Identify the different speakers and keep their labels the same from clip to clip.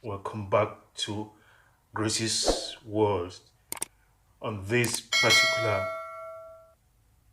Speaker 1: Welcome back to Graceys World. On this particular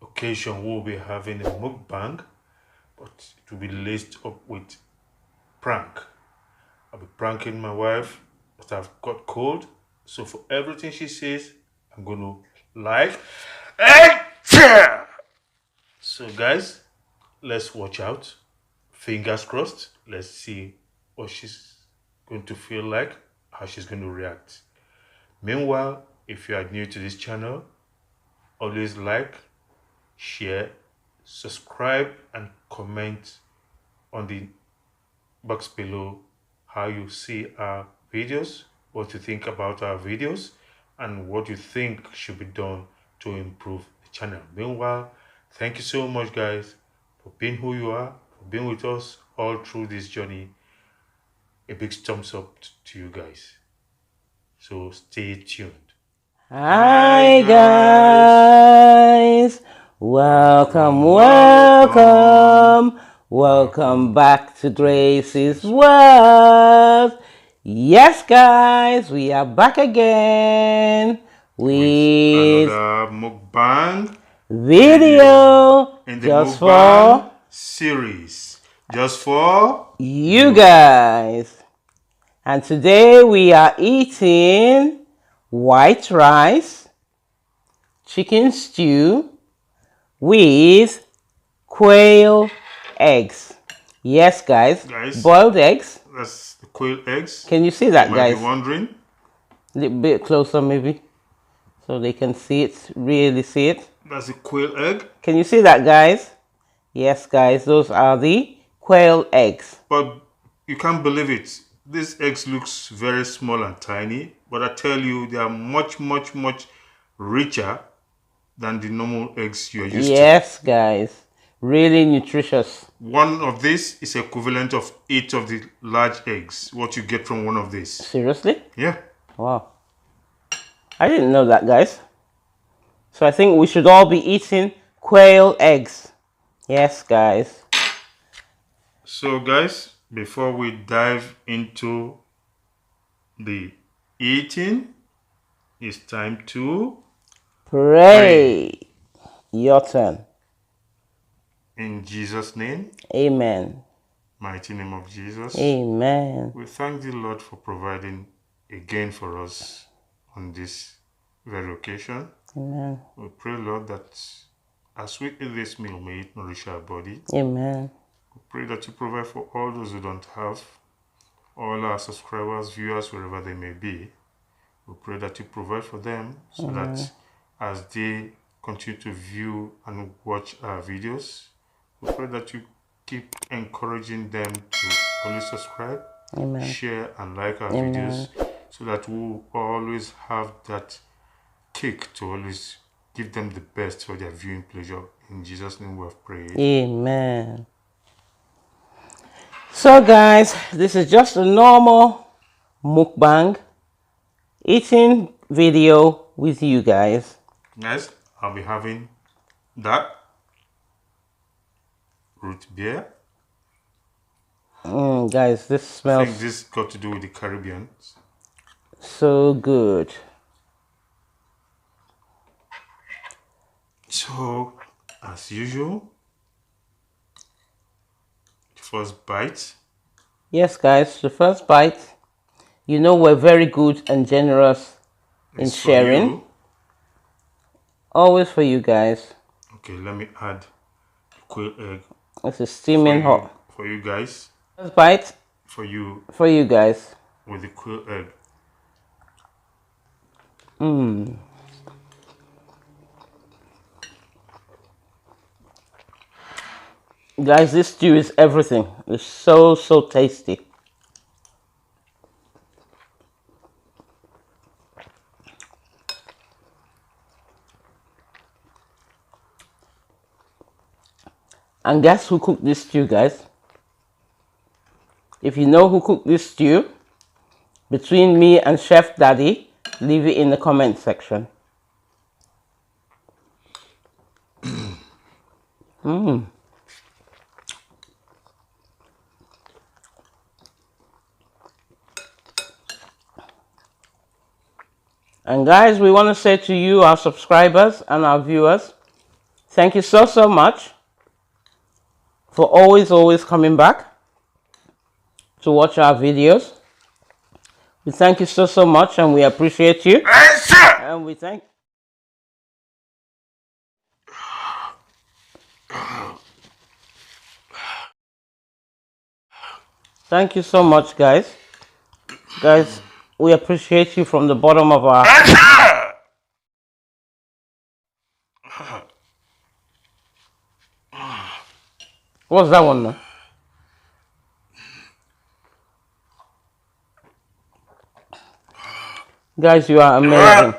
Speaker 1: occasion, we'll be having a mukbang, but it will be laced up with prank. I'll be pranking my wife, but I've got cold, so for everything she says, I'm going to like. So, guys, let's watch out. Fingers crossed. Let's see what she's going to feel like, how she's going to react. Meanwhile, if you are new to this channel, always like, share, subscribe, and comment on the box below how you see our videos, what you think about our videos, and what you think should be done to improve the channel. Meanwhile, thank you so much, guys, for being who you are, for being with us all through this journey. A big thumbs up to you guys. So stay tuned.
Speaker 2: Hi guys, welcome back to Graceys World. Yes guys, we are back again with
Speaker 1: another mukbang
Speaker 2: video
Speaker 1: in the
Speaker 2: just
Speaker 1: mukbang
Speaker 2: for
Speaker 1: series, just for
Speaker 2: you guys. And today we are eating white rice, chicken stew with quail eggs. Yes, guys, boiled eggs.
Speaker 1: That's the quail eggs.
Speaker 2: Can you see that, guys?
Speaker 1: You might be wondering.
Speaker 2: A little bit closer, maybe, so they can see it, really see it.
Speaker 1: That's the quail egg.
Speaker 2: Can you see that, guys? Yes, guys, those are the quail eggs.
Speaker 1: But you can't believe it. These eggs looks very small and tiny, but I tell you, they are much richer than the normal eggs you are used to.
Speaker 2: Yes, guys, really nutritious.
Speaker 1: One of these is equivalent of 8 of the large eggs, what you get from one of these.
Speaker 2: Seriously?
Speaker 1: Yeah.
Speaker 2: Wow. I didn't know that, guys. So I think we should all be eating quail eggs. Yes, guys.
Speaker 1: So, guys, before we dive into the eating, it's time to
Speaker 2: pray. Your turn.
Speaker 1: In Jesus' name.
Speaker 2: Amen.
Speaker 1: Mighty name of Jesus.
Speaker 2: Amen.
Speaker 1: We thank the Lord for providing again for us on this very occasion.
Speaker 2: Amen.
Speaker 1: We pray, Lord, that as we eat this meal, may it nourish our body.
Speaker 2: Amen.
Speaker 1: We pray that you provide for all those who don't have, all our subscribers, viewers, wherever they may be. We pray that you provide for them so that as they continue to view and watch our videos, we pray that you keep encouraging them to always subscribe, share, and like our videos, so that we'll always have that kick to always give them the best for their viewing pleasure. In Jesus' name we have prayed.
Speaker 2: Amen. So guys, this is just a normal mukbang eating video with you guys.
Speaker 1: Guys, I'll be having that root beer.
Speaker 2: Guys, this smells...
Speaker 1: I think this got to do with the Caribbean.
Speaker 2: So good.
Speaker 1: So, as usual, the first bite.
Speaker 2: Yes, guys, the first bite. You know we're very good and generous in sharing. Always for you guys.
Speaker 1: Okay, let me add the quail egg.
Speaker 2: This is steaming hot.
Speaker 1: For you guys.
Speaker 2: First bite.
Speaker 1: For you.
Speaker 2: For you guys.
Speaker 1: With the quail egg.
Speaker 2: Guys, this stew is everything. It's so tasty. And guess who cooked this stew, guys? If you know who cooked this stew, between me and Chef Daddy, leave it in the comment section. And guys, we want to say to you, our subscribers and our viewers, thank you so much for always coming back to watch our videos. We thank you so much, and we appreciate you. And we thank you so much, guys. Guys, we appreciate you from the bottom of our What's that one now? Guys, you are amazing.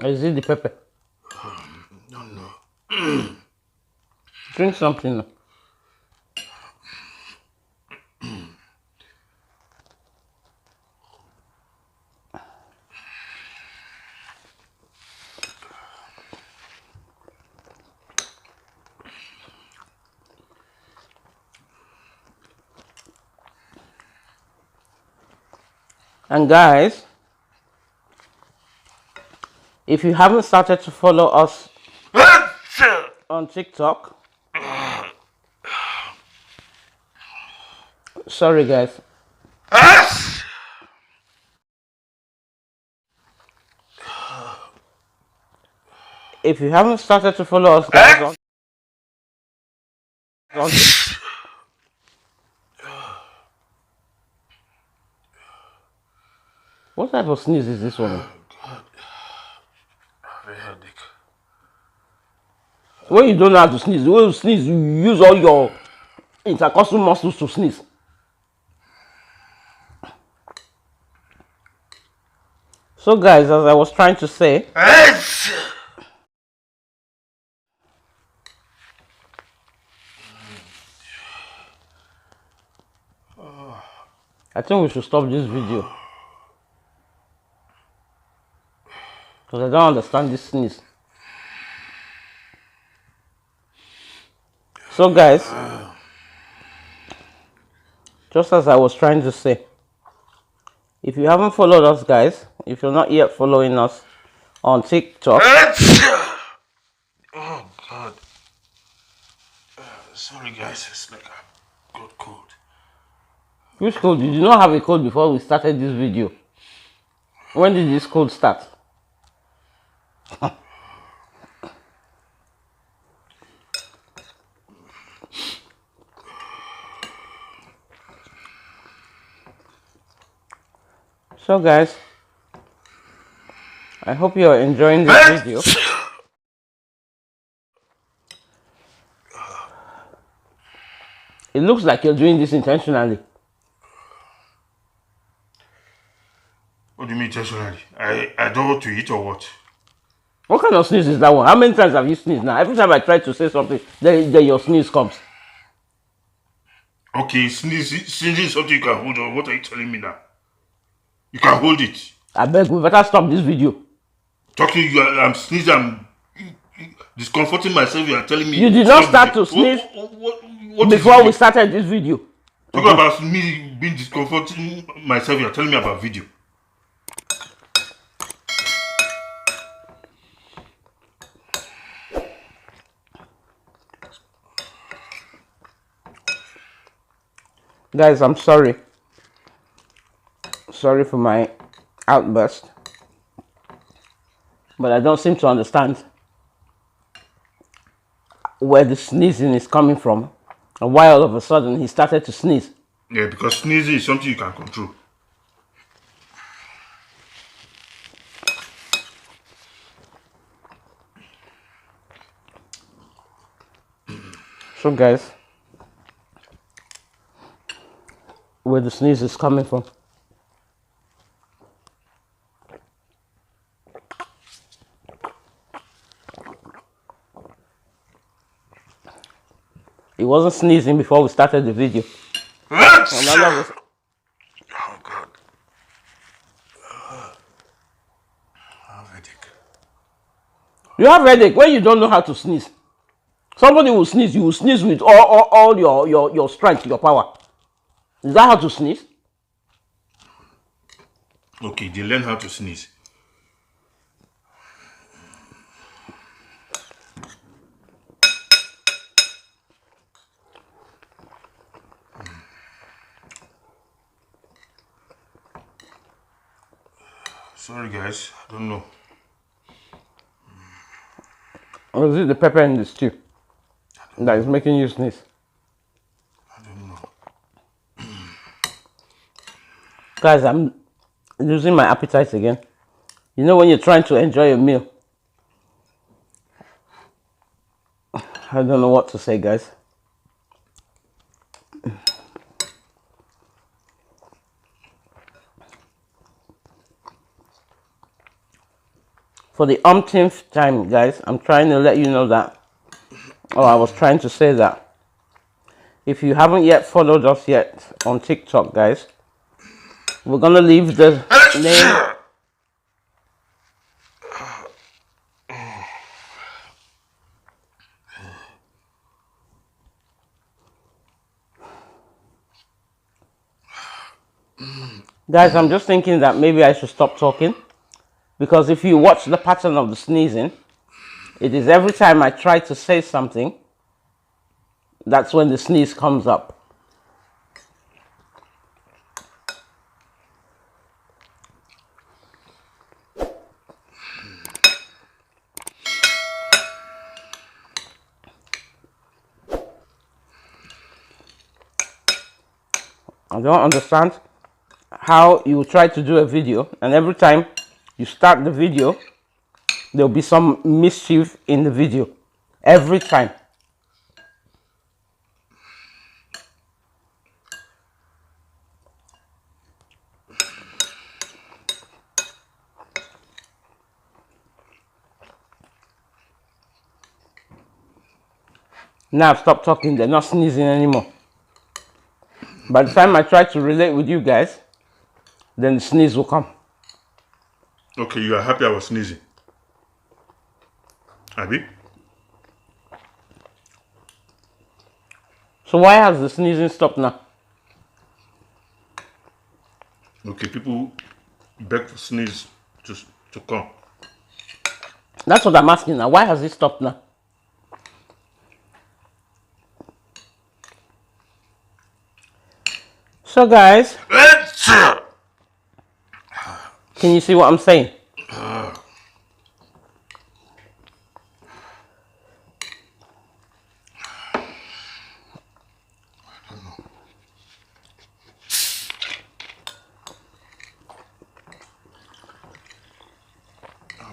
Speaker 2: Is it the pepper?
Speaker 1: No.
Speaker 2: Drink something now. And guys, if you haven't started to follow us on TikTok, sorry guys. If you haven't started to follow us guys on what type of sneeze is this one?
Speaker 1: Oh God. I have a headache.
Speaker 2: When you don't know how to sneeze, when you sneeze, you use all your intercostal muscles to sneeze. So guys, as I was trying to say, I think we should stop this video because I don't understand this sneeze. So guys, just as I was trying to say, if you haven't followed us guys, if you're not yet following us on TikTok,
Speaker 1: oh God. Sorry guys, it's like I got cold.
Speaker 2: which cold? You did not have a cold before we started this video. When did this cold start? So guys, I hope you are enjoying this video. It looks like you're doing this intentionally.
Speaker 1: What do you mean intentionally? I don't want to eat or what?
Speaker 2: What kind of sneeze is that one? How many times have you sneezed now? Every time I try to say something, then your sneeze comes.
Speaker 1: Okay, sneezing is something you can hold on. What are you telling me now? You can hold it.
Speaker 2: I beg, we better stop this video.
Speaker 1: Talking, I'm sneezing, I'm discomforting myself. You are telling me
Speaker 2: you did not start to sneeze
Speaker 1: what
Speaker 2: before we started this video.
Speaker 1: Talking about me being discomforting myself, you are telling me about video.
Speaker 2: Guys, I'm sorry. Sorry for my outburst. But I don't seem to understand where the sneezing is coming from and why all of a sudden he started to sneeze.
Speaker 1: Yeah, because sneezing is something you can control.
Speaker 2: So guys, where the sneeze is coming from. He wasn't sneezing before we started the video.
Speaker 1: Oh God.
Speaker 2: You have headache when you don't know how to sneeze. Somebody will sneeze, you will sneeze with all your strength, your power. Is that how to sneeze?
Speaker 1: Okay, they learn how to sneeze. Sorry guys, I don't know.
Speaker 2: Or is it the pepper in the stew that is making you sneeze?
Speaker 1: I don't know.
Speaker 2: Guys, I'm losing my appetite again. You know when you're trying to enjoy a meal. I don't know what to say, guys. For the umpteenth time, guys, I'm trying to let you know that, or I was trying to say that, if you haven't yet followed us yet on TikTok, guys, we're gonna leave the name. Guys, I'm just thinking that maybe I should stop talking, because if you watch the pattern of the sneezing, it is every time I try to say something, that's when the sneeze comes up. I don't understand how you try to do a video and every time you start the video, there'll be some mischief in the video. Every time. Now stop talking, they're not sneezing anymore. By the time I try to relate with you guys, then the sneeze will come.
Speaker 1: Okay, you are happy I was sneezing. Abi?
Speaker 2: So why has the sneezing stopped now?
Speaker 1: Okay, people beg for sneeze to come.
Speaker 2: That's what I'm asking now. Why has it stopped now? So guys, can you see what I'm saying?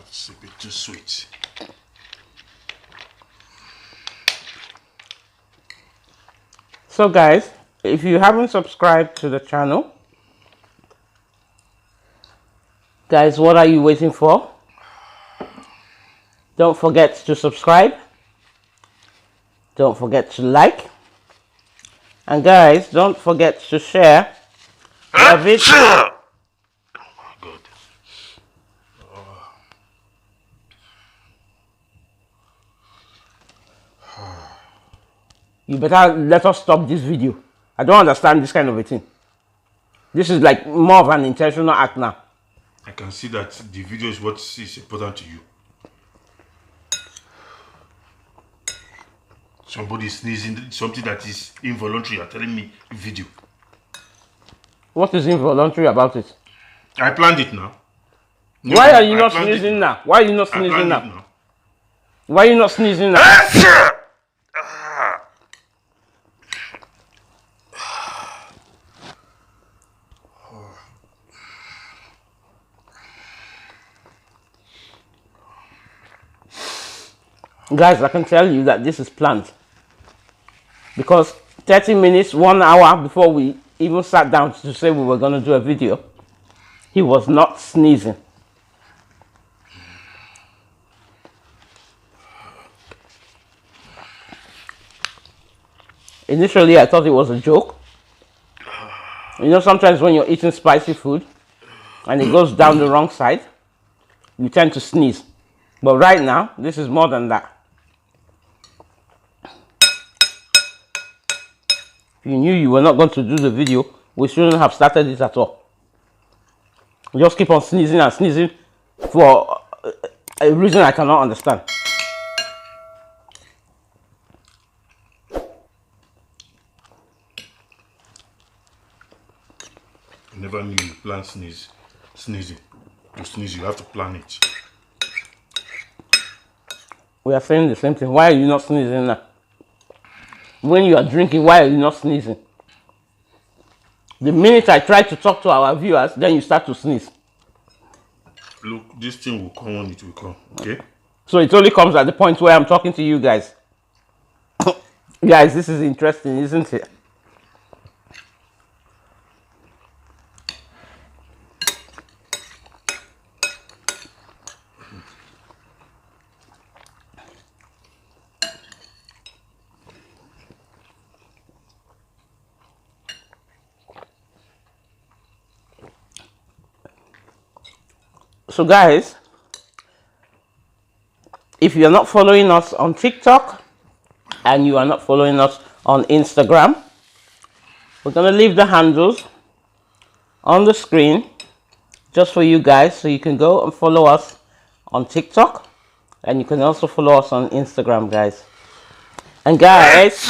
Speaker 1: It's a bit too sweet.
Speaker 2: So guys, if you haven't subscribed to the channel, guys, what are you waiting for? Don't forget to subscribe. Don't forget to like. And guys, don't forget to share the video. You better let us stop this video. I don't understand this kind of a thing. This is like more of an intentional act now.
Speaker 1: I can see that the video is what is important to you. Somebody sneezing, something that is involuntary. You are telling me video.
Speaker 2: What is involuntary about it?
Speaker 1: I planned it now. No,
Speaker 2: why are you not sneezing now? Why are you not sneezing now? Why are you not sneezing now? Guys, I can tell you that this is planned. Because 30 minutes, 1 hour before we even sat down to say we were going to do a video, he was not sneezing. Initially, I thought it was a joke. You know, sometimes when you're eating spicy food and it goes down the wrong side, you tend to sneeze. But right now, this is more than that. If you knew you were not going to do the video, we shouldn't have started it at all. Just keep on sneezing and sneezing for a reason I cannot understand.
Speaker 1: I never knew you plan sneezing. To sneeze, you have to plan it.
Speaker 2: We are saying the same thing. Why are you not sneezing now? When you are drinking, why are you not sneezing? The minute I try to talk to our viewers, then you start to sneeze.
Speaker 1: Look, this thing will come when it will come, okay?
Speaker 2: So it only comes at the point where I'm talking to you guys. Guys, this is interesting, isn't it? So guys, if you're not following us on TikTok and you are not following us on Instagram, we're going to leave the handles on the screen just for you guys, so you can go and follow us on TikTok and you can also follow us on Instagram, guys. And guys,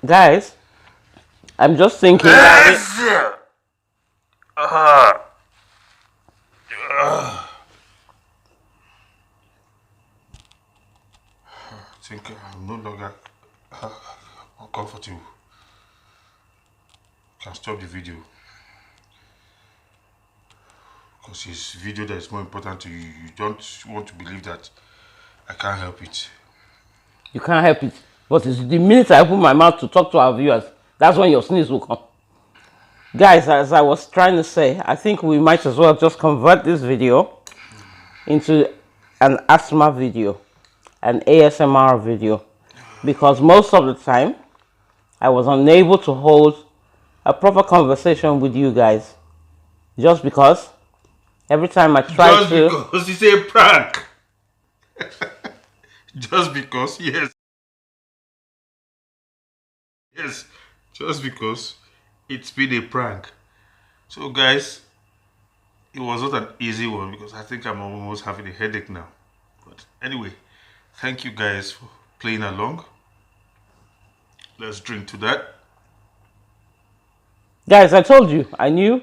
Speaker 2: guys, I'm just thinking that
Speaker 1: I think I'm no longer uncomfortable. Can stop the video. Because it's video that is more important to you. You don't want to believe that I can't help it.
Speaker 2: you can't help it. But it's the minute I open my mouth to talk to our viewers, that's when your sneeze will come. Guys, as I was trying to say, I think we might as well just convert this video into an asthma video, an ASMR video, because most of the time I was unable to hold a proper conversation with you guys, just because every time I try to...
Speaker 1: Just because it's a prank. Just because, yes. Yes, just because it's been a prank. So guys, it was not an easy one because I think I'm almost having a headache now. But anyway, thank you guys for playing along. Let's drink to that.
Speaker 2: Guys, I told you, I knew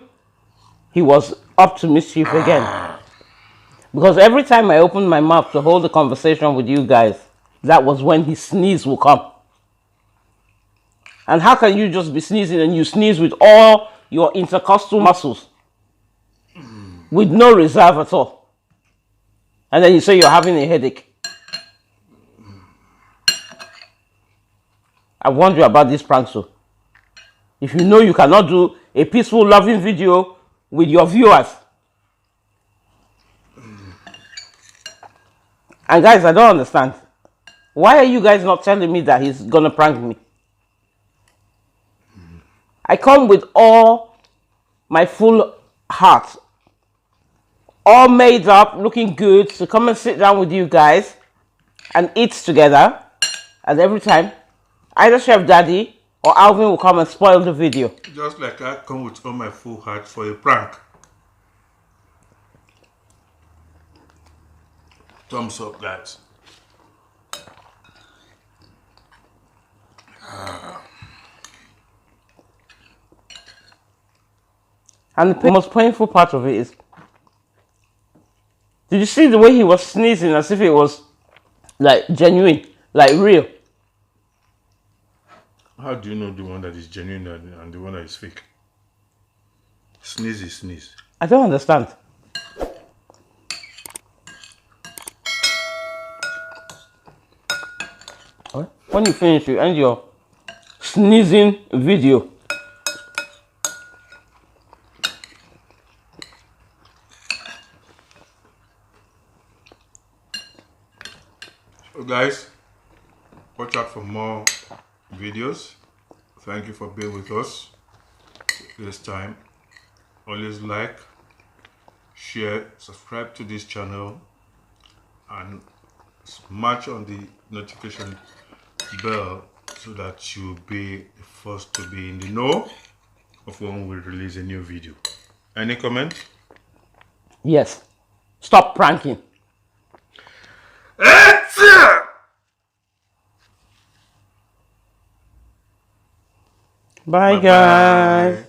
Speaker 2: he was up to mischief again. Because every time I opened my mouth to hold a conversation with you guys, that was when his sneeze will come. And how can you just be sneezing and you sneeze with all your intercostal muscles? With no reserve at all. And then you say you're having a headache. I warned you about this prank, so if you know you cannot do a peaceful, loving video with your viewers. And guys, I don't understand. Why are you guys not telling me that he's gonna prank me? I come with all my full heart, all made up, looking good, to come and sit down with you guys and eat together. And every time, either Chef Daddy or Alvin will come and spoil the video.
Speaker 1: Just like I come with all my full heart for a prank. Thumbs up, guys.
Speaker 2: And the most painful part of it is, did you see the way he was sneezing as if it was like genuine, like real?
Speaker 1: How do you know the one that is genuine and the one that is fake? Sneeze is sneeze.
Speaker 2: I don't understand. When you finish, you end your sneezing video.
Speaker 1: Guys, watch out for more videos. Thank you for being with us this time. Always like, share, subscribe to this channel, and smash on the notification bell so that you'll be the first to be in the know of when we release a new video. Any comment?
Speaker 2: Yes. Stop pranking. Bye, guys.